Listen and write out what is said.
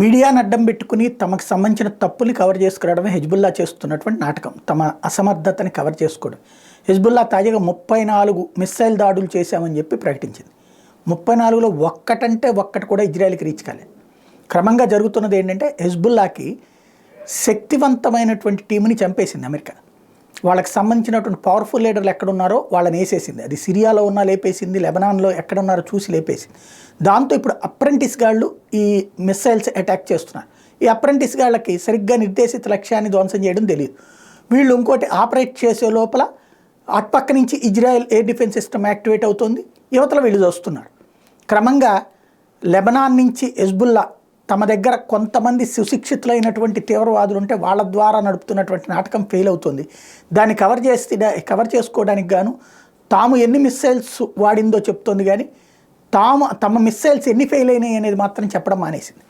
మీడియాను అడ్డం పెట్టుకుని తమకు సంబంధించిన తప్పుల్ని కవర్ చేసుకురావడమే హెజ్బుల్లా చేస్తున్నటువంటి నాటకం. తమ అసమర్థతని కవర్ చేసుకోవడం. హెజ్బుల్లా తాజాగా 34 మిస్సైల్ దాడులు చేశామని చెప్పి ప్రకటించింది. 34లో ఒక్కటంటే ఒక్కటి కూడా ఇజ్రాయెల్కి రీచ్ కాలేదు. క్రమంగా జరుగుతున్నది ఏంటంటే హెజ్బుల్లాకి శక్తివంతమైనటువంటి టీంని చంపేసింది అమెరికా. వాళ్ళకి సంబంధించినటువంటి పవర్ఫుల్ లీడర్లు ఎక్కడున్నారో వాళ్ళని వేసేసింది. అది సిరియాలో ఉన్నా లేపేసింది, లెబనాన్లో ఎక్కడున్నారో చూసి లేపేసింది. దాంతో ఇప్పుడు అప్రెంటిస్ గాళ్ళు ఈ మిస్సైల్స్ అటాక్ చేస్తున్నారు. ఈ అప్రెంటిస్ గాళ్ళకి సరిగ్గా నిర్దేశిత లక్ష్యాన్ని ధ్వంసం చేయడం తెలియదు. వీళ్ళు ఇంకోటి ఆపరేట్ చేసే లోపల అటుపక్క నుంచి Israel air defence system activate అవుతుంది, యువతల వీళ్ళు చూస్తున్నారు. క్రమంగా లెబనాన్ నుంచి హెజ్బుల్లా తమ దగ్గర కొంతమంది సుశిక్షితులైనటువంటి తీవ్రవాదులు ఉంటే వాళ్ళ ద్వారా నడుపుతున్నటువంటి నాటకం ఫెయిల్ అవుతుంది. దాన్ని కవర్ చేసుకోవడానికి గాను తాము ఎన్ని మిస్సైల్స్ వాడిందో చెప్తోంది, కానీ తమ మిస్సైల్స్ ఎన్ని ఫెయిల్ అయినాయి అనేది మాత్రం చెప్పడం మానేసింది.